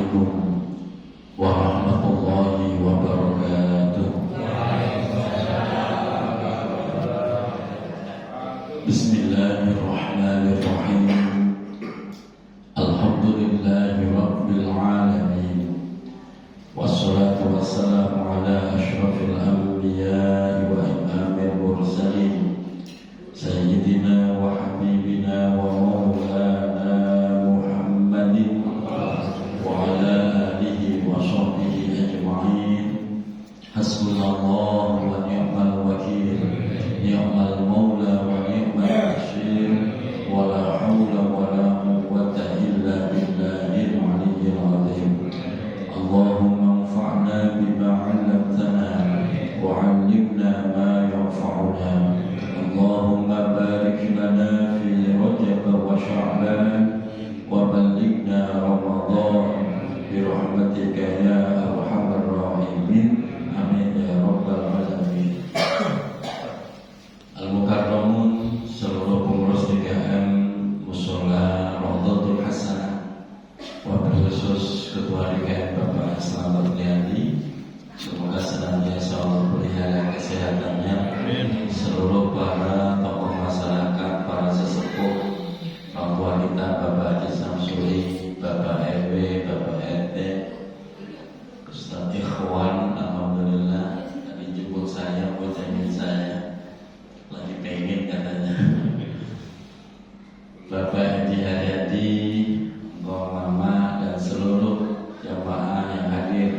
Assalamualaikum warahmatullahi wabarakatuh. Bismillahirrahmanirrahim. Alhamdulillahi rabbil alamin. Wassalatu wassalamu ala asyrafil anbiya'i wa imamil mursalin Sayyidina wa habibina wa maulana Muhammadin wa ala alihi wa sahbihi ajma'in. Hasbunallahu wa ni'mal wakil, ni'mal maula wa ni'mal nasir, wa la hawla wa la quwwata illa billahil aliyyil azim. Allahumma anfa'na bima 'allamtana wa 'allimna ma yanfa'una. Allahumma barik lana fi Rajab wa Sya'ban wa ballighna Ramadan bi rahmatika ya arhamar rahimin. Amin ya rabbal alamin. Al-Mukarramun, seluruh pengurus DKM Mushola Rawdatul Hasanah, wabil khusus Ketua DKM Bapak Slamet Riyadi, semoga senantiasa Allah pelihara kesehatannya. Seluruh para tokoh masyarakat, para sesepuh, orang tua kita, Bapak Haji Samsuri, Bapak RW, Bapak RT, Ustaz Ikhwan, alhamdulillah tadi jemput saya, buat jamin saya, lagi pengen katanya. Bapak Haji Haryadi, Mbak Mama, dan seluruh jamaah yang hadir,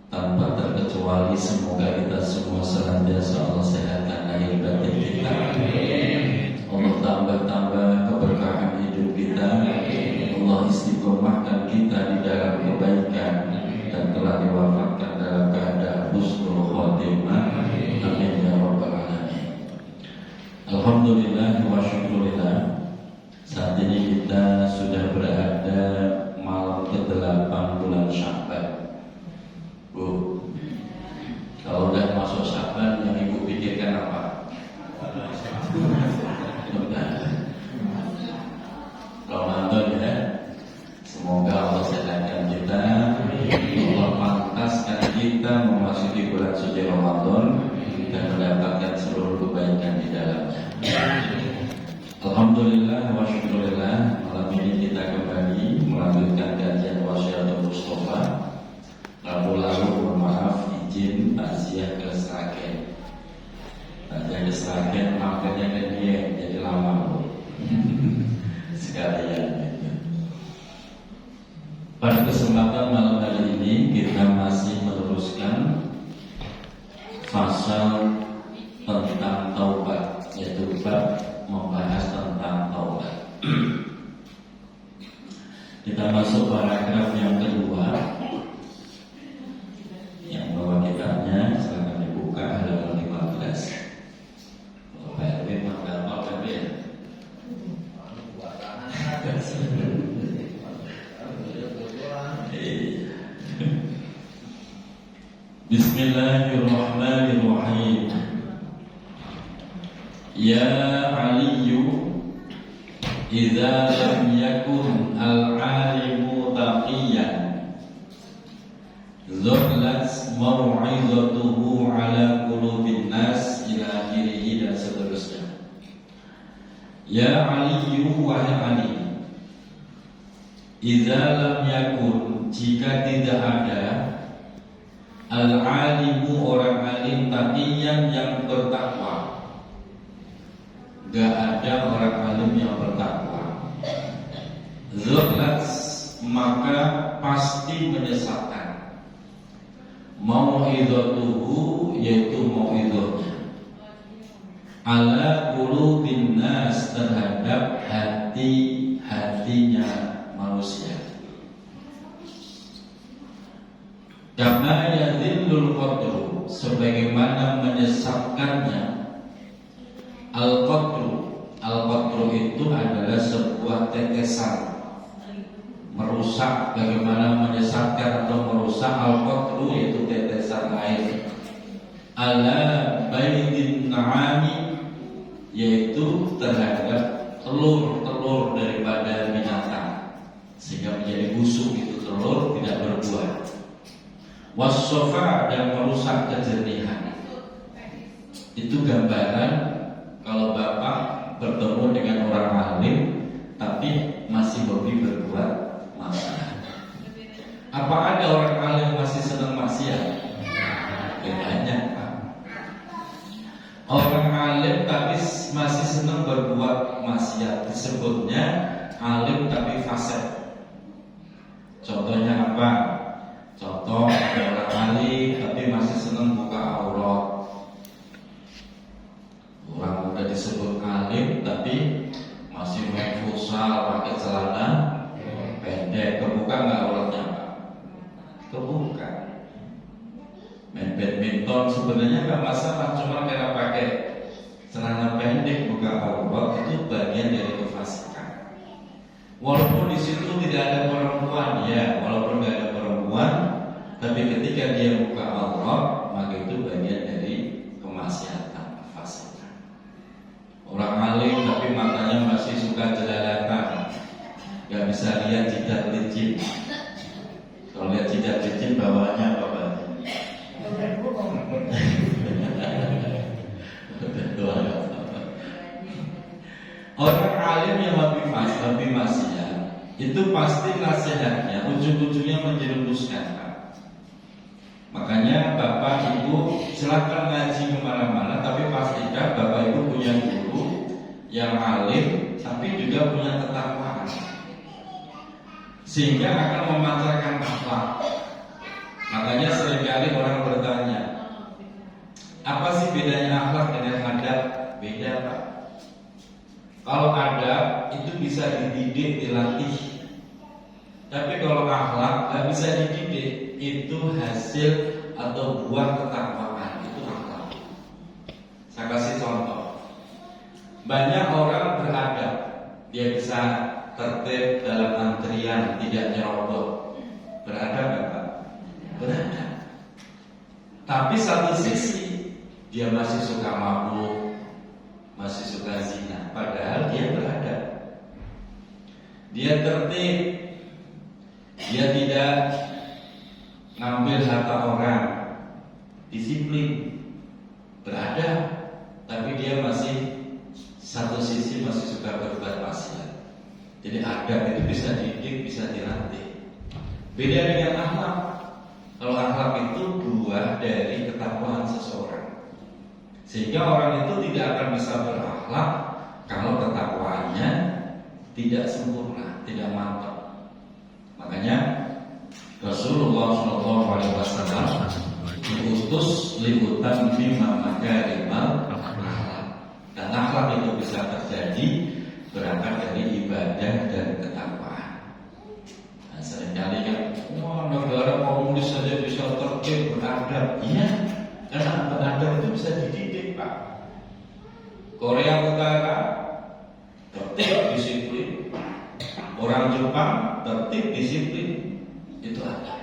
tanpa terkecuali semoga kita semua senantiasa Allah sehatkan lahir batin kita. Allah tambah-tambah keberkahan hidup kita. Allah istiqomahkan kita di dalam kebaikan dan telah diwafatkan dalam keadaan husnul khotimah. Amin ya rabbal alamin. Alhamdulillah wa syukurillah. Saat ini kita sudah berada malam ke-8 bulan Sya'ban. Bu, kalau udah masuk Sya'ban, yang ibu pikirkan apa? Ramadan ya. Semoga Allah sehatkan kita, Allah pantaskan kita memasuki bulan suci Ramadan dan mendapatkan seluruh kebaikan di dalamnya. Alhamdulillah wa syukurillah, malam ini kita kembali melanjutkan kajian Wasyatul Mustafa. Lalu mohon maaf, izin takziah ke Sragen. Takziah ke Sragen, makannya ke dia, jadi lama sekalian. Pada kesempatan malam hari ini kita masih meneruskan pasal tentang taubat, yaitu bab membahas tentang taubat. Kita masuk paragraf yang kedua. Yang bawa kitabnya silakan dibuka halaman 15. Pak RW mangga apa ya? Bismillahirrahmanirrahim. Ya Aliyu, idza lam yakun al-alimu taqiyan zullat mau'izatuhu ala qulubin nas ila akhirih, dan seterusnya. Ya Aliyu, wahai Ali, idza lam yakun, jika tidak ada al-alimu, orang alim, taqiyan, yang bertakwa. Gak ada orang alim yang bertakwa. Zullat, maka pasti menyesatkan. Mau'izatuhu, yaitu mau'izahnya, ala qulubin nas, terhadap hati-hatinya manusia. Kama yadhillul qadru, sebagaimana menyesatkannya al-qadru. Al-qadru itu adalah sebuah tetesan, merusak. Bagaimana menyesatkan atau merusak al-qadru, yaitu tetesan air. Ala baydin na'ami, yaitu terhadap telur-telur daripada binatang. sehingga menjadi busuk itu telur, tidak berbuah. Wasofa, dan merusak kejernihan. Itu gambaran kalau bapak bertemu dengan orang alim tapi masih hobi berbuat maksiat. Apa ada orang alim masih senang maksiat? Banyak, Pak. Orang alim tapi masih senang berbuat maksiat, disebutnya alim tapi fasik. Contohnya apa? Contoh, ada orang alim tapi masih senang buka aurat. Orang udah disebut alim tapi masih main futsal pakai celana pendek. Kebuka nggak auratnya, Pak? Kebuka. Main badminton sebenarnya nggak masalah, cuma karena pakai celana pendek buka aurat itu bagian dari kefasikan. Walaupun di situ tidak ada perempuan, ya, walaupun tidak ada perempuan, tapi ketika dia buka aurat, maka itu bagian dari kemaksiatan, kefasikan. Orang alim tapi matanya masih suka jelalatan, nggak bisa lihat jidat licin. Kalau lihat jidat licin bawahnya apa, Pak? Orang alim yang lebih maksiat itu pasti nasihatnya ujung-ujungnya menjerumuskan, Pak. Makanya Bapak Ibu silakan ngaji kemana-mana, tapi pastikan Bapak Ibu punya guru yang alim tapi juga punya ketakwaan, sehingga akan memancarkan akhlak. Makanya seringkali orang bertanya, apa sih bedanya akhlak dengan adab? Beda, Pak. Kalau adab itu bisa dididik, dilatih. Tapi kalau akhlak nggak bisa dididik, itu hasil atau buah ketakwaan, itu akhlak. Saya kasih contoh. Banyak orang beradab, dia bisa tertib dalam antrian, tidak nyerobot. Beradab nggak, Pak? Beradab. Tapi satu sisi dia masih suka mabuk, masih suka zina, padahal dia beradab. Dia tertib, dia tidak ngambil harta orang, disiplin, beradab, tapi dia masih satu sisi masih suka berbuat maksiat. Jadi adab itu bisa dididik, bisa dilatih. Beda dengan akhlak. Kalau akhlak itu buah dari ketakwaan seseorang, sehingga orang itu tidak akan bisa berakhlak kalau ketakwaannya tidak sempurna, tidak mantap. Makanya Rasulullah SAW diutus liputan bima makarimal akhlak, dan akhlak itu bisa terjadi berangkat dari ibadah dan ketakwaan. Nah, seringkali kan, negara komunis saja bisa tertib beradab. Iya, karena beradab itu bisa dididik, Pak. Korea Utara tertib disiplin, orang Jepang tertib disiplin, itu ada,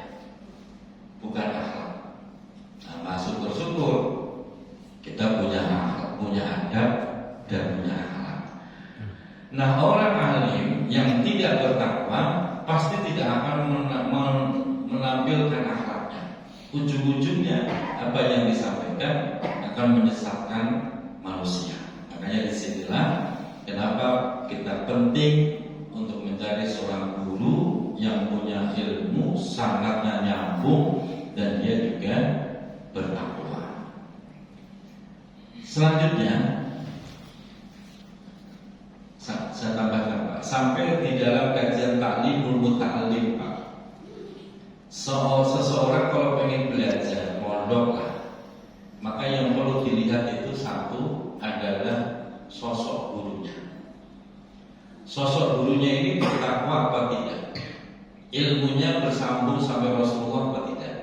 bukan akhlak. Nah, syukur-syukur kita punya akhlak, punya adab dan punya akhlak. Nah, orang alim yang tidak bertakwa pasti tidak akan menampilkan akhlaknya. Ujung-ujungnya apa yang disampaikan akan menyesatkan manusia. Makanya disinilah kenapa kita penting untuk mencari seorang guru yang punya ilmu sangatnya nyambung dan dia juga bertakwa. Selanjutnya saya tambahkan, Pak, sampai di dalam kajian taklimul muta'allim, Pak. Seseorang kalau pengen belajar mondok lah, maka yang perlu dilihat itu satu adalah sosok gurunya. Sosok gurunya ini bertakwa apa tidak? Ilmunya bersambung sampai Rasulullah apa tidak?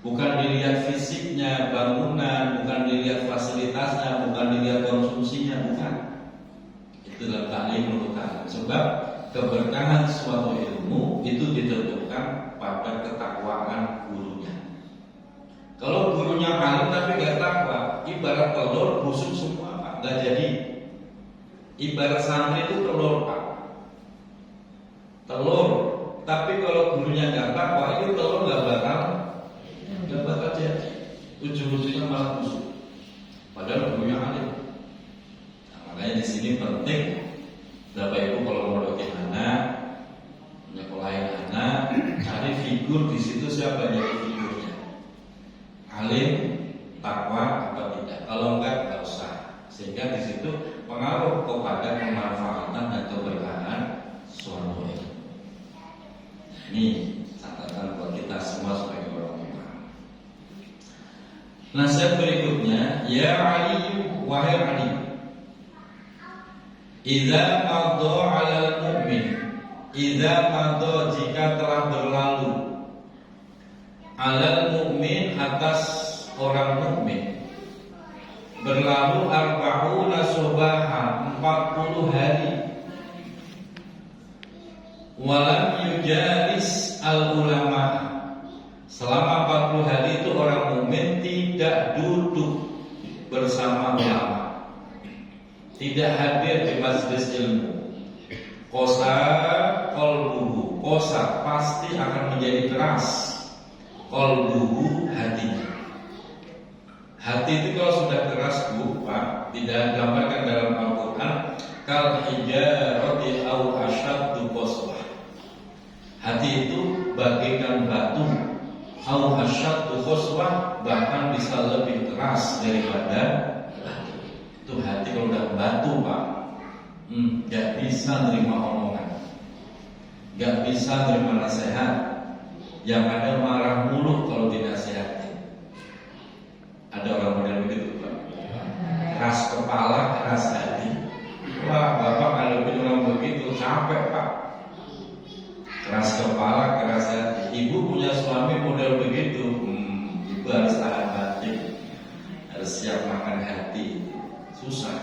Bukan dilihat fisiknya, bangunan, bukan dilihat fasilitasnya, bukan dilihat konsumsinya, bukan. Itu dalam taklimul muta'allim. Sebab keberkahan suatu ilmu itu ditentukan pada ketakwaan gurunya. Kalau gurunya alim tapi gak takwa, ibarat telur busuk semua, Pak, gak jadi. Ibarat santri itu telur, Pak. Telur Tapi kalau gurunya nggak takwa, itu telur nggak bakal jadi. Ujung-ujungnya malah busuk. Padahal gurunya alim. Nah, makanya di sini penting, Bapak Ibu kalau mau doain anak, nyekolahin anak, cari figur di situ siapa jadi figurnya. Alim, takwa apa tidak? Kalau enggak usah. Sehingga di situ pengaruh kepada kemanfaatan dan keberkahan suatu ilmu. Ini catatan buat kita semua sebagai orang tua. Nasihat berikutnya, ya Ali, wahai Ali, idza madha 'alal mu'min, idza madha jika telah berlalu, 'alal mu'min atas orang mukmin, berlalu arba'una subaha 40 hari, walam yujalis al ulama, selama 40 hari itu orang mukmin tidak duduk bersama ulama, tidak hadir di majelis ilmu. Kosa qalbuhu, kosa pasti akan menjadi keras. Qalbuhu, hatinya. Hati itu kalau sudah keras, Bu, Pak, tidak digambarkan dalam Al-Quran kal hijarati au asyaddu qaswah. Hati itu bagaikan batu, au asyaddu qaswah, bahkan bisa lebih keras daripada batu. Itu hati kalau udah batu, Pak, gak bisa nerima omongan, gak bisa nerima nasihat, yang ada marah mulu kalau dinasihati. Ada orang model begitu, Pak, keras kepala, keras hati. Wah, Bapak ngadepin orang begitu capek, Pak. Keras kepala, keras hati. Ibu punya suami model begitu, ibu harus tahan hati, harus siap makan hati. Susah.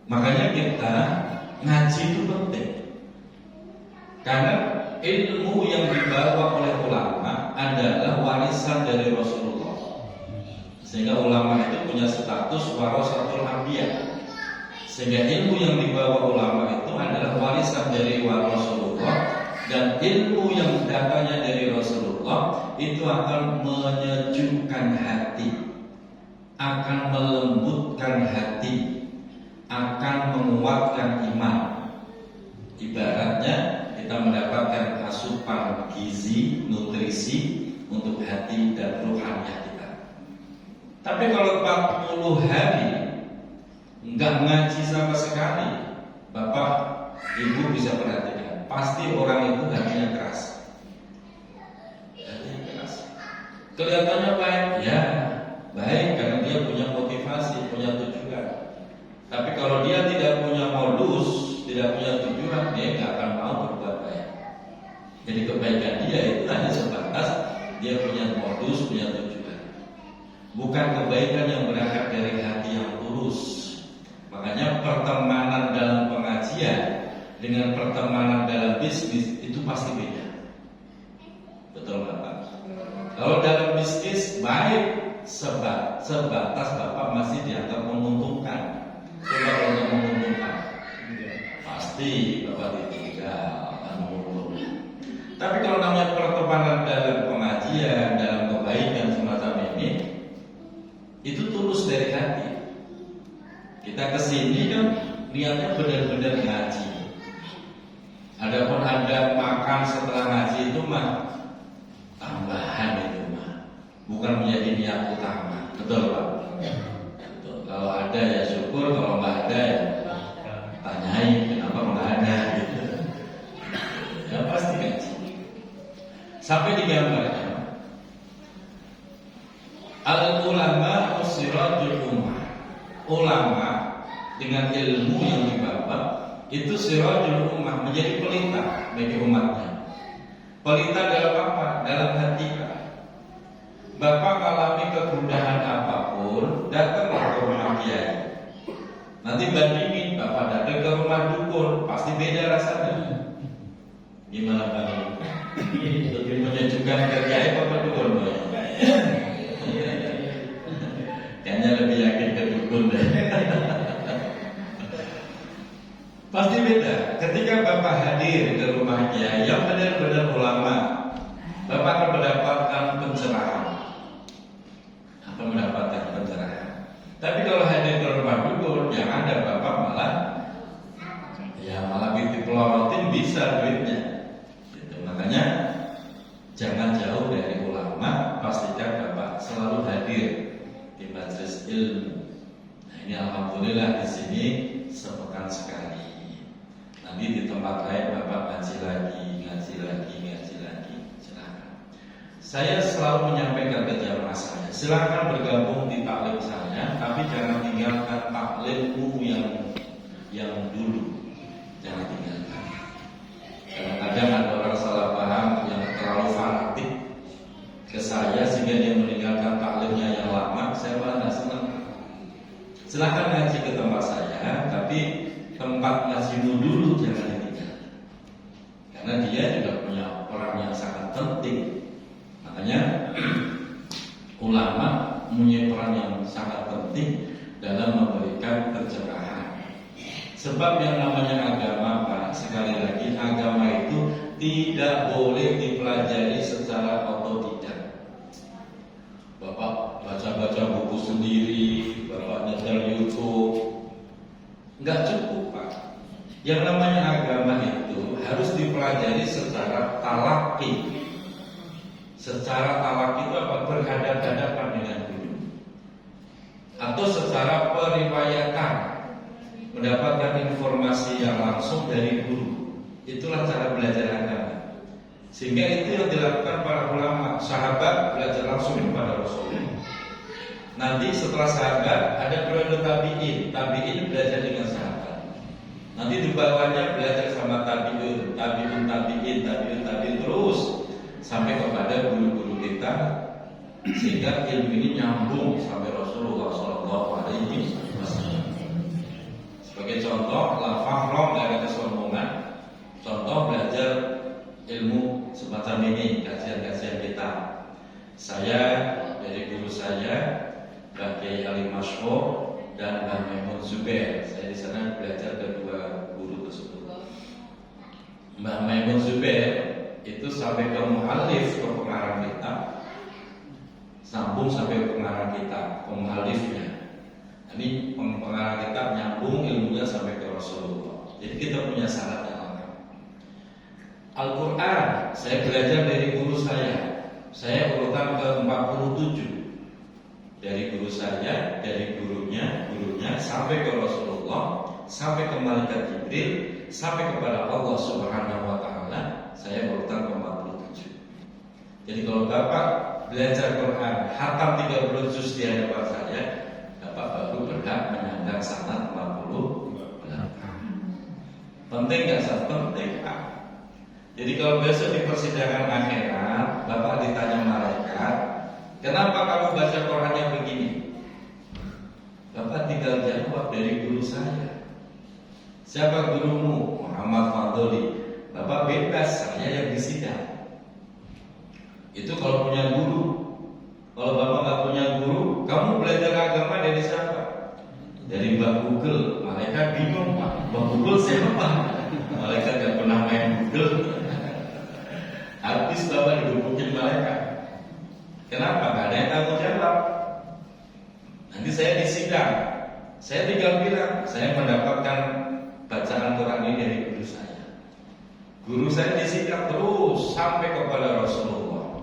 Makanya kita ngaji itu penting, karena ilmu yang dibawa oleh ulama adalah warisan dari Rasulullah. Sehingga ulama itu punya status warasatul anbiya. Sehingga ilmu yang dibawa ulama itu adalah warisan dari Rasulullah, dan ilmu yang datangnya dari Rasulullah itu akan menyejukkan hati, akan melembutkan hati, akan menguatkan iman. Ibaratnya kita mendapatkan asupan gizi, nutrisi untuk hati dan rohaniah kita. Tapi kalau 40 hari enggak ngaji sama sekali, Bapak, Ibu bisa perhatikan, pasti orang itu hatinya keras. Hatinya keras. Kelihatannya baik, ya baik karena dia punya motivasi, punya tujuan. Tapi kalau dia tidak punya modus, tidak punya tujuan, dia nggak akan mau berbuat baik. Jadi kebaikan dia itu hanya sebatas dia punya modus, punya tujuan. Bukan kebaikan yang berangkat dari hati yang tulus. Makanya pertemanan dalam pengajian dengan pertemanan dalam bisnis itu pasti beda. Betul nggak, Pak? Kalau dalam bisnis baik sebatas Bapak masih dianggap menguntungkan. Coba kalau menguntungkan, pasti Bapak ditinggal, menurut. Tapi kalau namanya pertemanan dalam pengajian, dalam kebaikan semacam ini, itu tulus dari hati. Kita kesini kan niatnya benar-benar ngaji. Adapun Anda makan setelah ngaji itu mah tambahan itu mah, bukan menjadi niat utama. Betul, Pak? Betul. Kalau ada ya syukur, kalau nggak ada ya tanyain kenapa nggak ada gitu. Ya pasti ngaji. Sampai digambarkan al-ulama usirajul ummah. Ulama dengan ilmu yang dibawa itu sirajul ummah, menjadi pelita bagi umatnya. Pelita dalam apa? Dalam hati. Bapak alami kegundahan apapun, datanglah ke rumah kiai. Nanti bandingin, Bapak datang ke rumah dukun, pasti beda rasanya. Gimana Bang? Lebih menyejukkan ke kiai apa dukun? Kayaknya lebih yakin ke dukun deh. Pasti beda. Ketika Bapak hadir ke rumah kiai yang benar-benar ulama, Bapak akan mendapatkan pencerahan. Akan mendapatkan pencerahan. Tapi kalau hadir ke rumah dukun, yang ada Bapak malah dipelorotin bisa duitnya. Gitu. Makanya jangan jauh dari ulama, pastikan Bapak selalu hadir di majelis ilmu. Nah, ini alhamdulillah di sini sepekan sekali. Nanti di tempat lain Bapak ngaji lagi. Silakan. Saya selalu menyampaikan ke jamaah saya, silakan bergabung di taklim saya, tapi jangan tinggalkan taklimmu yang dulu. Jangan tinggalkan. Kadang-kadang ada orang salah paham yang terlalu fanatik ke saya sehingga dia meninggalkan taklimnya yang lama. Saya malah senang. Silakan ngaji ke tempat saya, tapi tempat ngajimu dulu jangan ditinggalkan. Karena dia juga punya orang yang sangat penting. Makanya ulama punya peran yang sangat penting dalam memberikan pencerahan. Sebab yang namanya agama, Pak, sekali lagi agama itu tidak boleh dipelajari secara otodidak. Bapak baca-baca buku sendiri, Bapak nyetel YouTube, nggak cukup, Pak. Yang namanya agama itu harus dipelajari secara talaqi. Secara talaqi itu apa? Berhadapan-hadapan dengan guru. Atau secara periwayatan, mendapatkan informasi yang langsung dari guru. Itulah cara belajar agama. Sehingga itu yang dilakukan para ulama. Sahabat belajar langsung kepada Rasulullah. Nanti setelah sahabat ada periode tabi'in. Tabi'in belajar dengan sahabat. Nanti di bawahnya belajar sama tabi'in terus sampai kepada guru-guru kita, sehingga ilmu ini nyambung sampai Rasulullah SAW. Sebagai contoh, la fakhra, nggak ada kesombongan. Contoh belajar ilmu semacam ini, kajian-kajian kita. Saya dari guru saya, Mbah Kiai Ali Masyhur dan Mbah Maimun Zubair. Saya di sana belajar kedua guru tersebut. Mbah Maimun Zubair itu sampai ke mu'allif, ke pengarang kitab, sambung sampai ke pengarang kitab, pemu'allifnya. Ini pengarang kitab nyambung ilmunya sampai ke Rasulullah. Jadi kita punya syarat yang lengkap. Al-Quran saya belajar dari guru saya. Saya urutan ke 47. Dari guru saya, dari gurunya sampai ke Rasulullah, sampai ke malaikat Jibril, sampai kepada Allah Subhanahu wa taala. Saya urutan ke 47. Jadi kalau Bapak belajar Quran hatam 30 juz di hadapan saya, Bapak baru berhak menyandang sanad 48. Penting nggak? Penting, Pak. Jadi kalau besok di persidangan akhirat Bapak ditanya malaikat, kenapa kamu baca Qurannya begini? Bapak tinggal jawab, dari guru saya. Siapa gurumu? Muhammad Fadli. Bapak bebas, saya yang disidang. Itu kalau punya guru. Kalau Bapak nggak punya guru, kamu belajar agama dari siapa? Dari Mbak Google. Malaikat bingung, Pak. Mbak Google siapa? Malaikat nggak pernah main Google. Habis Bapak digebukin malaikat. Kenapa? Nggak ada yang tanggung jawab. Nanti saya disidang. Saya tinggal bilang, saya mendapatkan bacaan Quran ini dari guru saya. Guru saya disidang terus sampai kepada Rasulullah.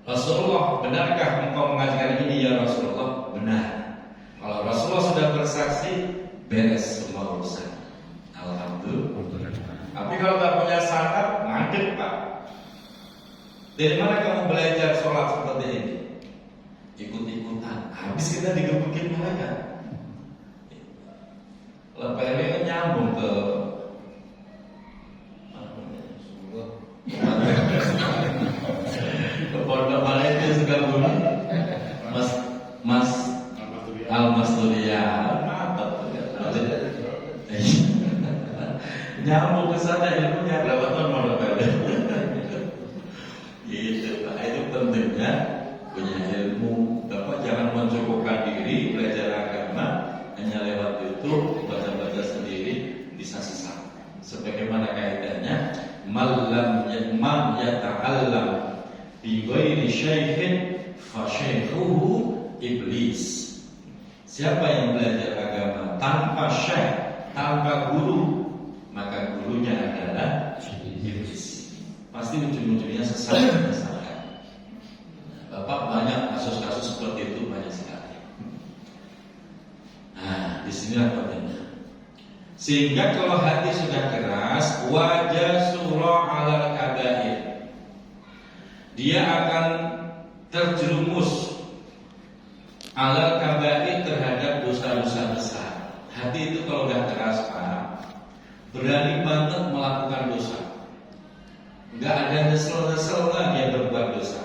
Rasulullah, benarkah engkau mengajarkan ini ya Rasulullah? Benar. Kalau Rasulullah sudah bersaksi, beres semua urusan. Alhamdulillah. Tapi kalau tak punya sanad, ngadeg, Pak. Dari mana kamu belajar sholat seperti ini? Ikut-ikutan. Habis kita digebukin malaikat. Lepelnya nyambung ke Pondok Malaysia Sukabumi, Mas Al-Masturia, nyambung ke sana ilmunya berapa tahun mau belajar. Gitu, Pak. Itu pentingnya punya ilmu. Bapak jangan mencukupkan diri belajar agama hanya lewat YouTube, baca-baca sendiri. yata'allam bi ghairi syaikhin fa syaikhuhu iblis. Siapa yang belajar agama tanpa syekh, tanpa guru, maka gurunya adalah iblis. Pasti ujung-ujungnya sesat dan kesalahan. Bapak banyak kasus-kasus seperti itu, banyak sekali. Nah, disinilah pentingnya. Sehingga kalau hati sudah keras, wajah surah ala kabair, dia akan terjerumus ala kabair terhadap dosa-dosa besar. Hati itu kalau udah keras, Pak, berani banget melakukan dosa. Enggak ada nyesel-nyeselnya dia berbuat dosa.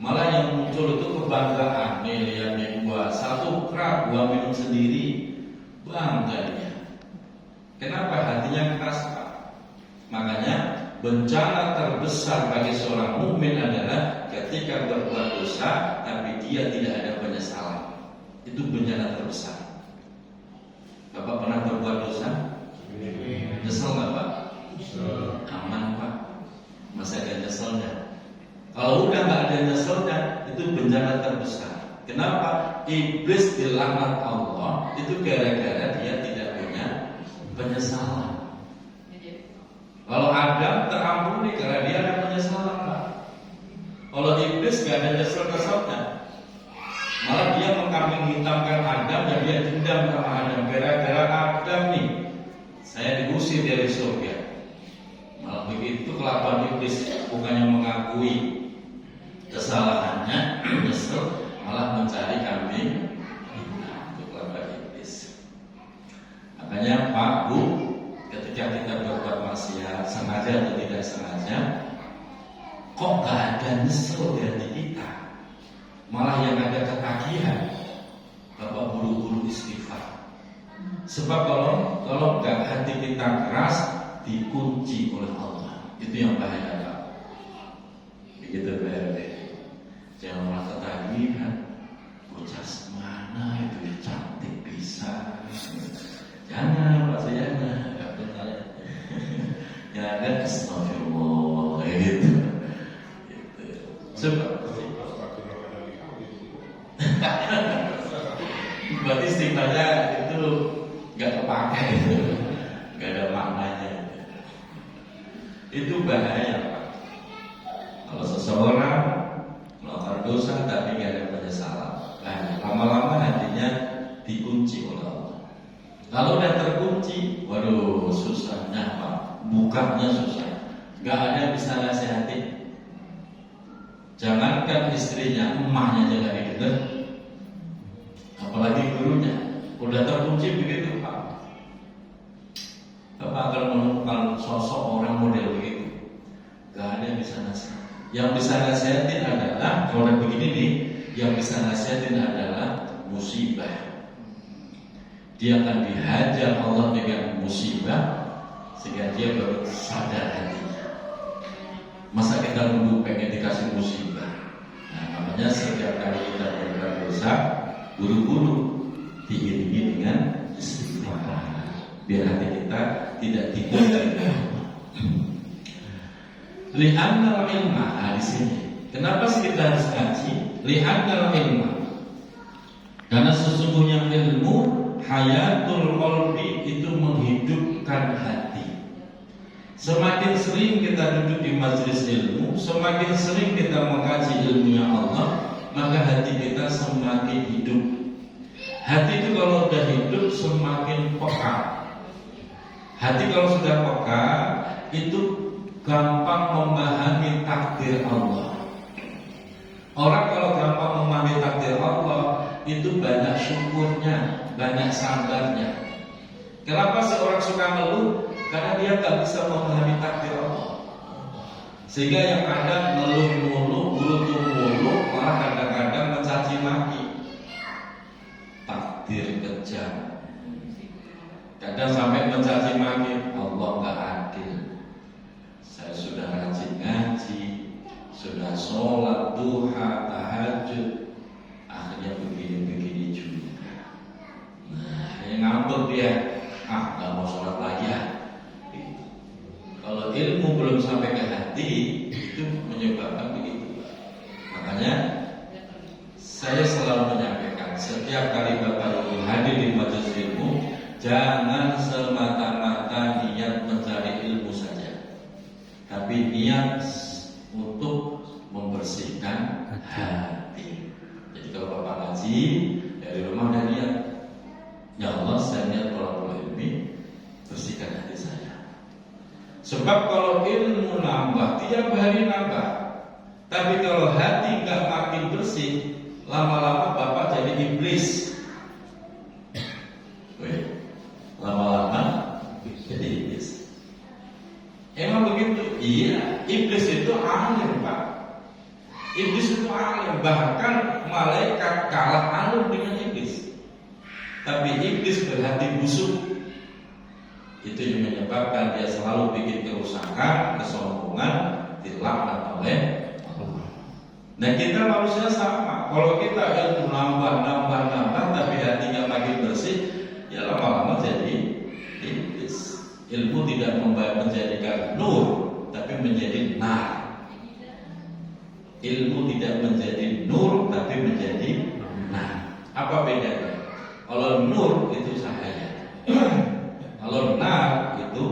Malah yang muncul itu kebanggaan. Nih lihat nih, gua satu kerak gua minum sendiri, bangga dia. Kenapa? Hatinya keras, Pak. Makanya bencana terbesar bagi seorang mukmin adalah ketika berbuat dosa tapi dia tidak ada penyesalan. Itu bencana terbesar. Bapak pernah berbuat dosa? Nyesel nggak, Pak? Aman, Pak. Masih ada nyeselnya. Kalau udah nggak ada nyeselnya, itu bencana terbesar. Kenapa? Iblis dilaknat Allah itu gara-gara dia tidak punya penyesalan. Kalau Adam terampuni karena dia ada penyesalan, Pak. Kalau iblis nggak ada nyesel-nyeselnya, malah dia mengkambing hitamkan Adam dan dia dendam sama Adam. Gara-gara Adam nih, saya diusir dari surga. Malah begitu kelakuan iblis, bukannya mengakui kesalahannya, nyesel, malah mencari kambing. Itu kelakuan iblis. Makanya Pak, Bu, ketika kita berbuat maksiat, sengaja atau tidak sengaja, kok gak ada nyesel di hati kita, malah yang ada ketagihan, Bapak buru-buru istighfar. Sebab kalau gak hati kita keras, dikunci oleh Allah. Itu yang bahaya, Pak. Begitu, BRD. Jangan malah ketagihan. Bocah semana itu cantik bisa. Jangan, Pak Sayana. Gak benar. Ya kan, astagfirullah. Gitu. Sebab berarti istighfarnya itu gak kepakai, gak ada maknanya. Itu bahaya, Pak. Kalau seseorang melakukan dosa tapi gak ada penyesalan, lama-lama hatinya dikunci oleh Allah. Kalau udah terkunci, waduh susahnya, Pak. Bukanya susah. Gak ada yang bisa nasihatin. Jangankan istrinya, emaknya aja gak didengar, apalagi gurunya. Udah terkunci begitu, Pak. Bapak akan menemukan sosok orang model begitu, gak ada yang bisa nasihat. Yang bisa nasihatin adalah, kalau udah begini nih, yang bisa nasihatin adalah musibah. Dia akan dihajar Allah dengan musibah sehingga dia baru sadar hatinya. Masa kita nunggu pengen dikasih musibah? Nah, namanya setiap kali kita berbuat dosa, buru-buru diiringi dengan istighfar, biar hati kita tidak tinggal. Li'annal ilma, di sini. Kenapa sih kita harus ngaji? Li'annal ilma, karena sesungguhnya ilmu hayatul qalbi, itu menghidupkan hati. Semakin sering kita duduk di majelis ilmu, semakin sering kita mengkaji ilmunya Allah, maka hati kita semakin hidup. Hati itu kalau sudah hidup semakin peka. Hati kalau sudah peka, itu gampang memahami takdir Allah. Orang kalau gampang memahami takdir Allah, itu banyak syukurnya, banyak sabarnya. Kenapa seorang suka ngeluh? Karena dia gak bisa memahami takdir Allah. Sehingga yang ada ngeluh mulu, burutu mulu, malah kadang-kadang mencaci maki. Takdir kejam. Kadang sampai mencaci maki, Allah gak adil. Saya sudah rajin ngaji, sudah sholat duha, tahajud, akhirnya begini-begini juga. Nah, yang ngambek dia, gak mau sholat lagi ya. Kalau ilmu belum sampai ke hati, itu menyebabkan begitu. Makanya saya selalu menyampaikan, setiap kali Bapak Ibu hadir di majelis ilmu, jangan semata-mata niat mencari ilmu saja, tapi niat untuk membersihkan hati. Jadi kalau Bapak ngaji dari rumah dan niat, ya Allah, saya niat kalau ilmi bersihkan hati saya. Sebab kalau ilmu nambah, tiap hari nambah, tapi kalau hati nggak makin bersih, lama-lama Bapak jadi iblis. Lama-lama jadi iblis. Emang begitu? Iya, iblis itu alim, Pak. Iblis itu alim, bahkan malaikat kalah alim dengan iblis. Tapi iblis berhati busuk. Itu yang menyebabkan dia selalu bikin kerusakan, kesombongan, dilaknat oleh Allah. Nah, kita manusia sama. Kalau kita ilmu nambah, tapi hatinya makin bersih, ya lama-lama jadi iblis. Ilmu tidak menjadikan nur, tapi menjadi nar. Ilmu tidak menjadi nur, tapi menjadi nar. Apa bedanya? Kalau nur itu cahaya, kalau nar itu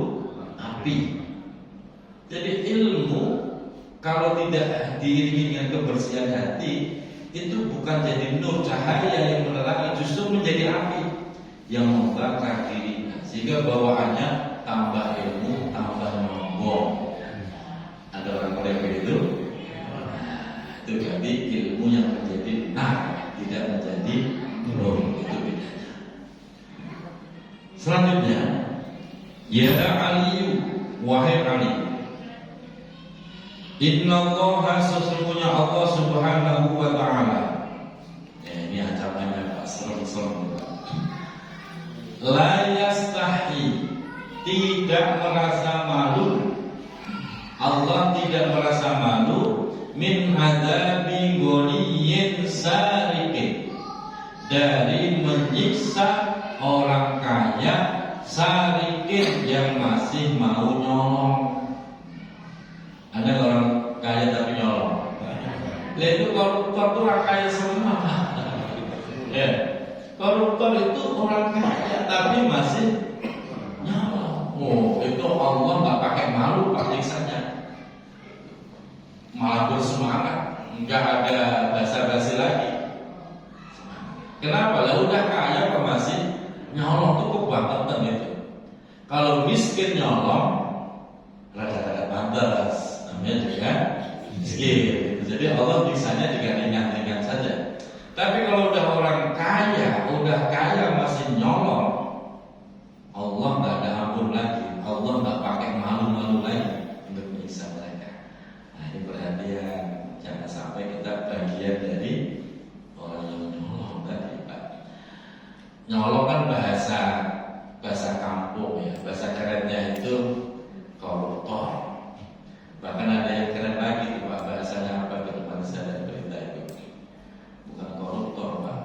api. Jadi ilmu kalau tidak diiringi dengan kebersihan hati, itu bukan jadi nur, cahaya yang menerangi, justru menjadi api yang membakar dirinya, sehingga bawaannya tambah ilmu, tambah nyombong. Ada orang Korea begitu? Nah, itu berarti ilmu yang menjadi nar, tidak menjadi nur. Itu bedanya. Selanjutnya, ya Ali, wahai Ali, innallaha, sesungguhnya Allah Subhanahu wa ta'ala. Ini ancamannya Pak, serem-serem. La yastahi, tidak merasa malu. Allah tidak merasa malu min adzabi ghaniyin sarikin, dari menyiksa orang kaya sarikin yang masih mau nyolong. Ada orang kaya tapi nyolong. Lah itu koruptor itu orang kaya semua. Ya. Koruptor itu orang kaya tapi masih nyolong. Oh, itu Allah nggak pakai malu Pak nyiksanya. Malah bersemangat, nggak ada basa-basi lagi. Kenapa? Lah udah kaya kok masih nyolong, tuh kebangetan itu. Kalau miskin nyolong, rada-rada pantas, namanya juga miskin. Jadi Allah bisanya juga ringan-ringan saja. Tapi kalau udah orang kaya, masih nyolong, Allah nggak ada ampun lagi. Allah nggak pakai malu-malu lagi untuk menyiksa mereka. Nah, ini perhatian, jangan sampai kita bagian dari orang yang nyolong tadi, Pak. Nyolong kan bahasa kampung ya, bahasa kerennya itu koruptor. Bahkan ada yang keren lagi tuh Pak, bahasanya apa ke depan saya berita itu. Bukan koruptor Pak,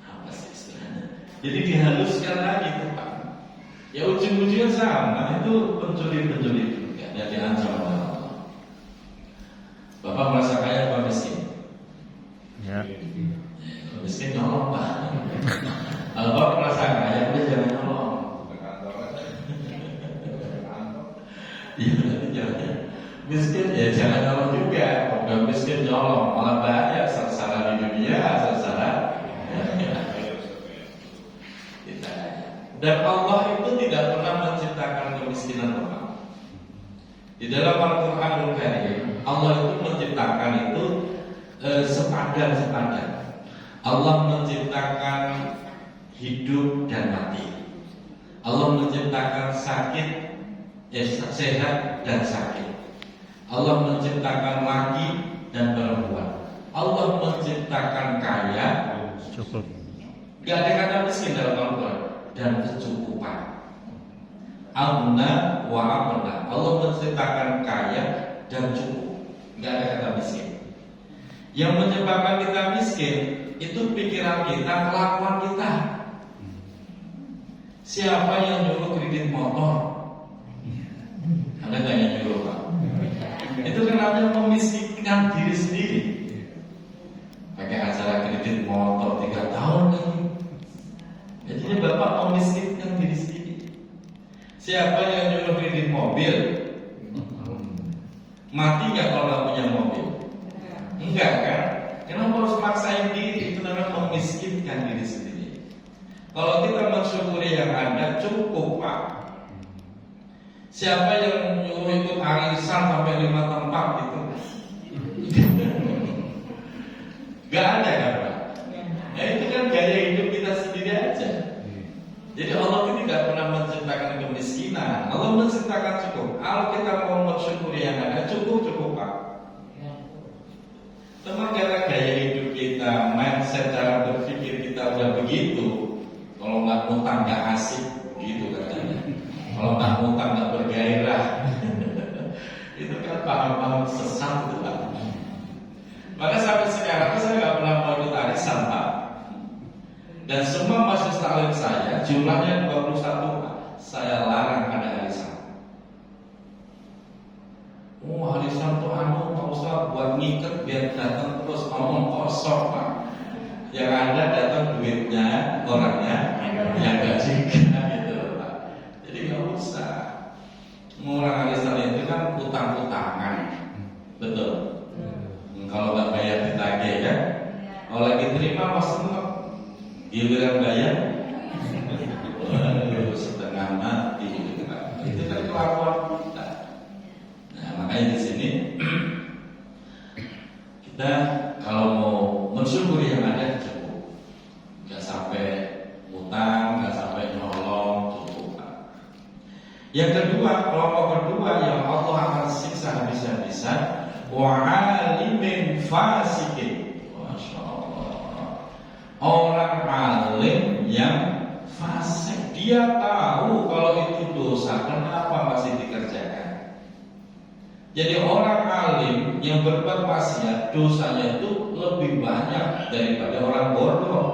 apa sih istilahnya? Jadi dihaluskan lagi tuh Pak. Ya ujung-ujungnya sama, itu pencuri-pencuri juga, dan diancam oleh Allah. Bapak merasa kaya apa miskin? Ya. Miskin nyolong Pak. Kalau Bapak merasa kaya, udah jangan nyolong. Iya, berarti jangan. Miskin ya jangan nyolong juga. Udah miskin nyolong, malah bahaya, sengsara di dunia, sengsara. Dan Allah itu tidak pernah menciptakan kemiskinan orang. Di dalam Al-Quranul Karim, Allah itu menciptakan itu sepadan. Allah menciptakan hidup dan mati. Allah menciptakan sakit, sehat dan sakit. Allah menciptakan laki dan perempuan. Allah menciptakan kaya, Cukup. gak ada kata miskin dalam Al-Quran, dan kecukupan. Aghna wa aghna. Allah menciptakan kaya dan cukup, gak ada kata miskin. Yang menyebabkan kita miskin itu pikiran kita, kelakuan kita. Siapa yang nyuruh kredit motor? Ada nggak yang nyuruh Pak? Itu kan namanya memiskinkan diri sendiri. Pakai acara kredit motor 3 tahun lagi. Jadi Bapak memiskinkan diri sendiri. Siapa yang nyuruh kredit mobil? Mati nggak kalau nggak punya mobil? Enggak kan? Kenapa harus maksain diri? Itu namanya memiskinkan diri sendiri. Kalau kita mensyukuri yang ada, cukup Pak. Siapa yang nyuruh ikut arisan sampai 5 tempat itu? Gak ada kan Pak? Ya itu kan gaya hidup kita sendiri aja. Jadi Allah itu tidak pernah menciptakan kemiskinan. Allah menciptakan cukup. Kalau kita mau mensyukuri yang ada, cukup Pak. Cuma karena gaya hidup kita, mindset cara berpikir kita udah begitu. Kalau nggak ngutang nggak asik, gitu katanya. Kalau nggak ngutang nggak bergairah. Itu kan paham-paham sesat itu Pak. Maka sampai sekarang saya nggak pernah mau ikut arisan Pak. Dan semua majelis taklim saya jumlahnya 21 Pak. Saya larang ada arisan. Arisan tuh Pak Ustaz buat ngikat biar datang terus ngomong kosong Pak. Yang ada datang duitnya, orangnya yang gajikan gitu Pak. Jadi nggak usah. Orang arisan itu kan utang-utangan, betul. Kalau nggak bayar ditagih kan, kalau lagi terima pas seneng, giliran bayar, setengah mati gitu Pak. Itu kan kelakuan kita. Nah makanya di sini kita kalau mau mensyukuri yang ada cukup, nggak sampai utang, nggak sampai nyolong, cukup Pak. Yang kedua, kelompok kedua yang Allah akan siksa habis-habisan, wa'alimin fasikin. Masya Allah. Orang alim yang fasik, dia tahu kalau itu dosa, kenapa masih dikerjakan. Jadi orang alim yang berbuat maksiat, dosanya itu lebih banyak daripada orang bodoh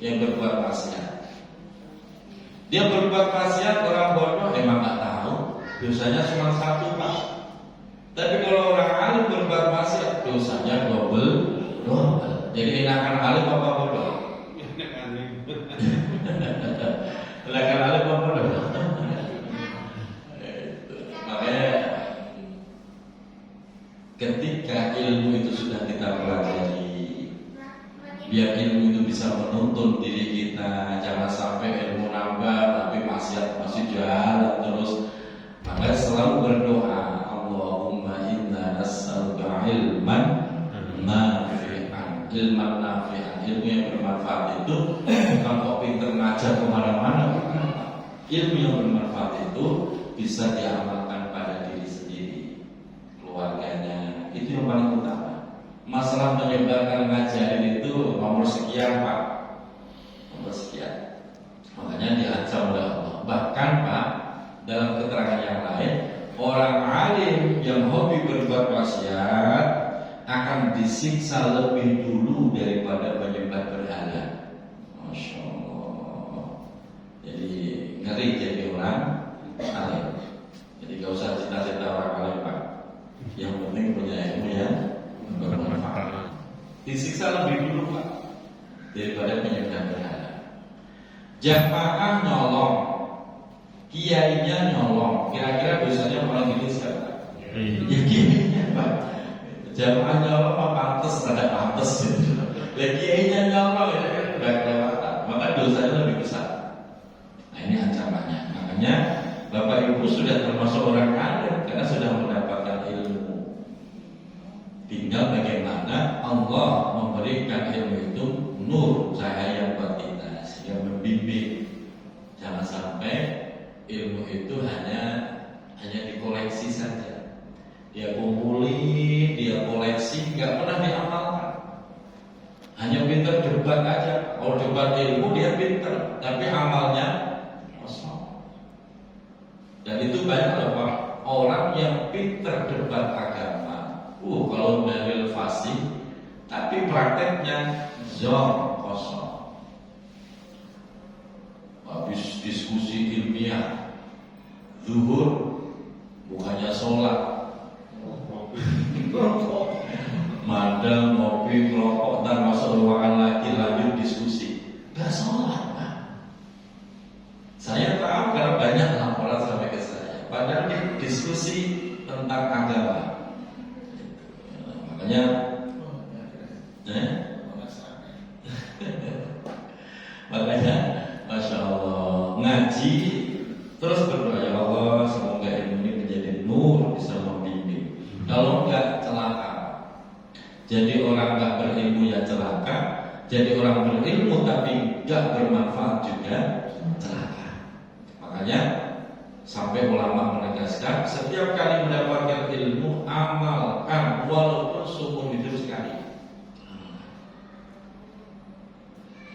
yang berbuat maksiat. Dia berbuat maksiat, orang bodoh emang nggak tahu, dosanya cuma 1 Pak. Tapi kalau orang alim berbuat maksiat, dosanya double. Jadi enakan alim apa bodoh? Enakan alim apa bodoh? Makanya ketika ilmu itu sudah kita pelajari, biar ilmu itu bisa menuntun diri kita, jangan sampai ilmu nambah tapi maksiat masih jalan terus. Maka selalu berdoa, Allahumma inna nas'aluka ilman nafi'an. Ilman nafi'an, ilmu yang bermanfaat itu bukan kok pinter ngajar kemana-mana. Ilmu yang bermanfaat itu bisa diamalkan pada diri sendiri, keluarganya, itu yang paling utama. Masalah menyebarkan ngajarin itu nomor sekian Pak, nomor sekian. Makanya diancam oleh Allah. Bahkan Pak, dalam keterangan yang lain, orang alim yang hobi berbuat maksiat akan disiksa lebih dulu daripada penyembah berhala. Masya Allah. Jadi ngeri jadi orang alim. Jadi gak usah cita-cita orang alim Pak. Yang penting punya ilmu yang bermanfaat. Disiksa lebih dulu Pak daripada penyembah berhala. Jamaah nyolong, kiainya nyolong, kira-kira dosanya paling gede siapa? Ya kiainya Pak. Jamaah nyolong apa pantes, ada pantes gitu. Lah kiainya nyolong itu kan udah kelewatan, maka dosanya lebih besar. Nah ini ancamannya. Makanya Bapak Ibu sudah termasuk orang alim karena sudah mendapatkan ilmu. Tinggal bagaimana Allah memberikan ilmu itu nur, cahaya buat kita sehingga membimbing. Jangan sampai ilmu itu hanya dikoleksi saja. Dia kumpulin, dia koleksi, nggak pernah diamalkan. Hanya pintar debat aja. Kalau debat ilmu dia pintar, tapi amalnya kosong. Dan itu banyak loh Pak, orang yang pintar debat agama. Kalau dalil fasih, tapi prakteknya zon kosong. Habis diskusi ilmiah, zuhur bukannya banyak laporan sampai ke saya. Padahal dia diskusi tentang agama. Makanya, makanya, masya Allah, ngaji terus berdoa, ya Allah, semoga ilmu ini menjadi nur, bisa membimbing. Kalau enggak, celaka. Jadi orang enggak berilmu ya celaka. Jadi orang berilmu tapi enggak bermanfaat juga celaka. Makanya sampai ulama menegaskan, setiap kali mendapatkan ilmu, amalkan walaupun seumur hidup sekali.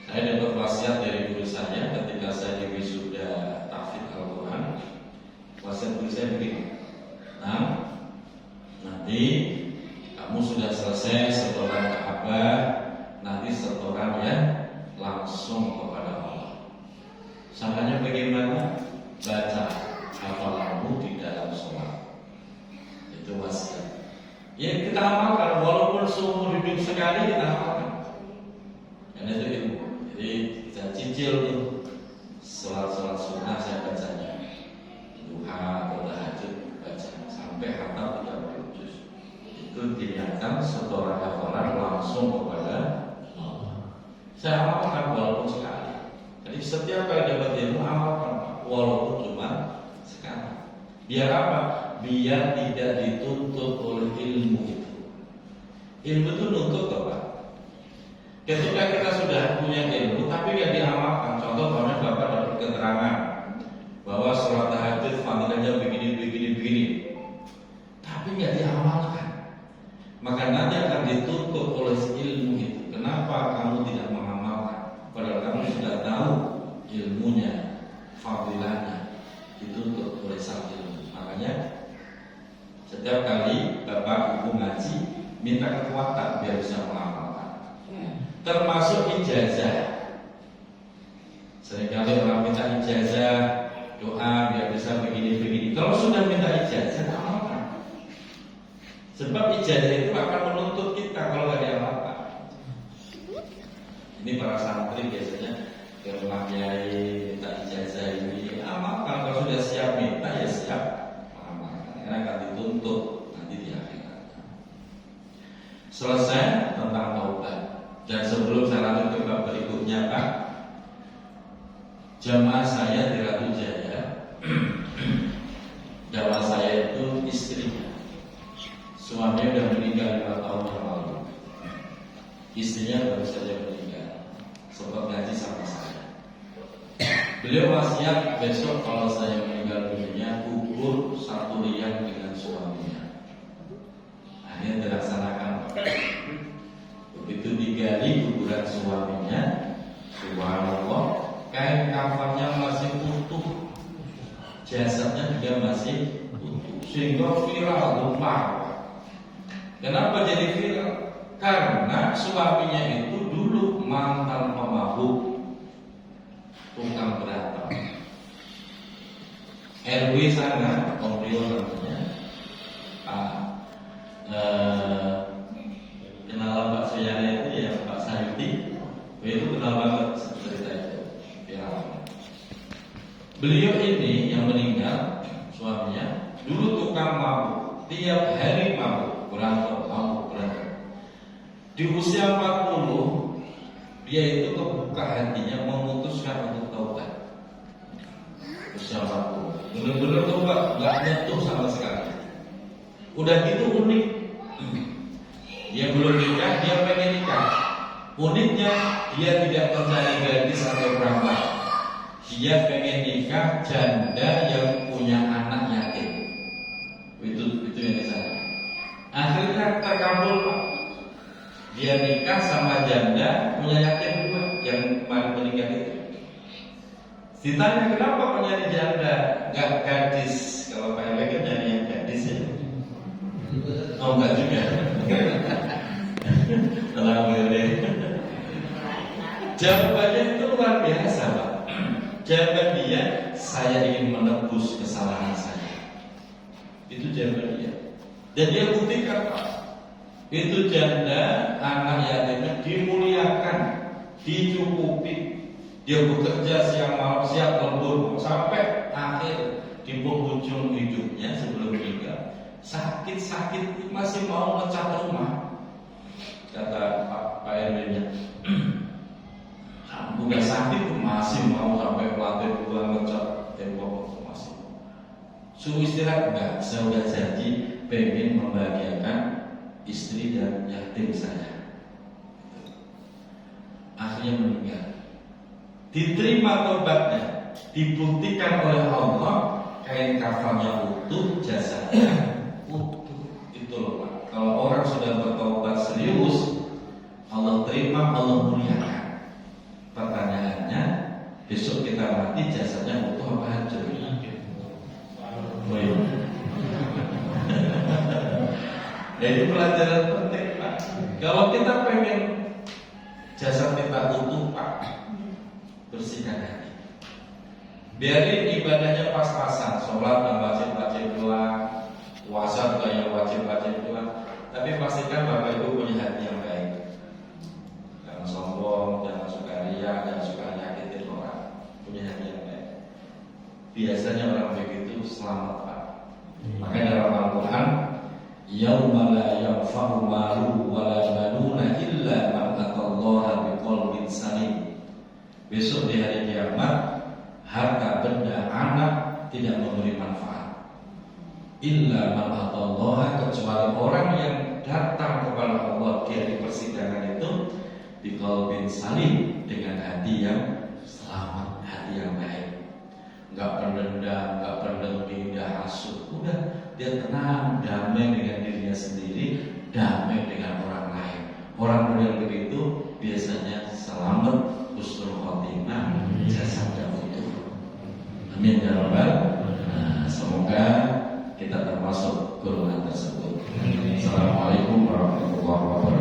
Saya dapat wasiat dari guru saya ketika saya di wisuda tahfidz Al-Quran. Wasiat guru saya begini, nah, nanti kamu sudah selesai setoran Ka'bah, nanti setoran ya langsung kepada Allah. Caranya bagaimana? Baca hafalanmu di dalam sholat. Itu wasiat. Ya kita amalkan walaupun seumur hidup sekali, kita amalkan. Dan itu ilmu. Jadi saya cicil tuh sholat sunnah saya bacanya, duha atau tahajud baca sampai hatam 30 juz. Itu diniatkan setoran hafalan langsung kepada Allah. Saya amalkan walaupun sekali. Jadi setiap kali dapat ilmu amalkan walaupun cuma sekali. Biar apa? Biar tidak dituntut oleh ilmu itu. Ilmu itu nuntut apa? Ketika kita sudah punya ilmu tapi nggak diamalkan, contoh kemarin Bapak dapat keterangan bahwa sholat tahajud fadilahnya begini, tapi nggak diamalkan, maka nanti akan dituntut oleh ilmu itu. Kenapa kamu tidak mengamalkan? Padahal kamu sudah tahu ilmunya, fadilahnya, dituntut oleh sang ilmu. Makanya setiap kali Bapak Ibu ngaji, minta kekuatan biar bisa mengamalkan. Termasuk ijazah. Seringkali orang minta ijazah, doa biar bisa begini. Kalau sudah minta ijazah, amalkan. Sebab ijazah itu akan menuntut kita kalau nggak diamalkan. Ini para santri biasanya ke rumah kiai minta ijazah ini, amalkan. Kalau sudah siap minta ya siap amalkan. Karena akan dituntut nanti di akhirat. Selesai tentang taubat. Dan sebelum saya lanjut ke bab berikutnya, Pak, jamaah saya di Ratu Jaya, jamaah saya itu istrinya, suaminya sudah meninggal 5 tahun yang lalu, istrinya baru saja meninggal, sempat ngaji sama saya. Beliau wasiat besok kalau saya meninggal dunia kubur 1 liang dengan suaminya. Akhirnya dilaksanakan. Begitu digali kuburan suaminya, subhanallah, kain kafannya masih utuh, jasadnya juga masih utuh, sehingga viral lupa. Kenapa jadi viral? Karena suaminya itu dulu mantan pemabuk, tukang berantem. RW sana, Omrio namanya, kenalan Pak Suyana itu ya Pak Sayuti, itu kenal banget cerita itu. Ya. Beliau ini yang meninggal, suaminya dulu tukang mabuk, tiap hari mabuk, berantem. Di usia 40, dia itu kebuka hatinya memutuskan untuk taubat. Usia 40, benar-benar taubat, nggak nyentuh sama sekali. Udah gitu unik. Dia belum nikah, dia pengen nikah. Uniknya, dia tidak mencari gadis atau perempuan. Dia pengen nikah janda yang punya anak yatim. Itu yang disana. Akhirnya terkabul, Pak. Dia nikah sama janda punya yatim juga yang kemarin meninggal itu. Ditanya kenapa kok nyari janda, nggak gadis? Kalau Pak Elek kan nyari yang gadis ya. Oh enggak juga. Alhamdulillah. Jawabannya itu luar biasa, Pak. Jawaban dia, saya ingin menebus kesalahan saya. Itu jawaban dia. Dan dia buktikan, Pak. Itu janda, anak yatimnya dimuliakan, dicukupi. Dia bekerja siang malam, siang lembur, sampai akhir sakit masih mau ngecat rumah. Kata Pak RW-nya, udah sakit masih mau sampai lantai 2 ngecat tembok masih. Suruh istirahat enggak, saya udah janji pengen membahagiakan istri dan yatim saya. Akhirnya meninggal. Diterima tobatnya, dibuktikan oleh Allah, kain kafannya utuh, jasadnya utuh. Itu loh Pak. Kalau orang sudah bertobat serius, Allah terima, Allah muliakan. Pertanyaannya, besok kita mati jasadnya utuh apa hancur? Ya itu pelajaran penting Pak. Kalau kita pengen jasad kita utuh Pak, bersihkan hati. Biarin ibadahnya pas-pasan, sholat yang wajib-wajib doang, puasa juga yang wajib-wajib doang. Tapi pastikan Bapak Ibu punya hati yang baik. Jangan sombong, jangan suka riya, jangan suka nyakitin orang. Punya hati yang baik. Biasanya orang begitu selamat Pak. Makanya dalam Al-Quran, yauma la yanfa'u malu wa la banuna illa man atallaha biqalbin salim. Besok di hari kiamat, harta benda anak tidak memberi manfaat. Illa man atallaha, kecuali orang yang datang kepada Allah di hari persidangan itu biqalbin salim, dengan hati yang selamat, hati yang baik. Enggak pendendam, enggak pendengki, enggak hasut. Udah dia tenang, damai dengan dirinya sendiri, damai dengan orang lain. Orang model begitu biasanya selamat, husnul khotimah, jasadnya utuh. Amin ya rabbal. Semoga kita termasuk golongan tersebut. Assalamualaikum warahmatullahi wabarakatuh.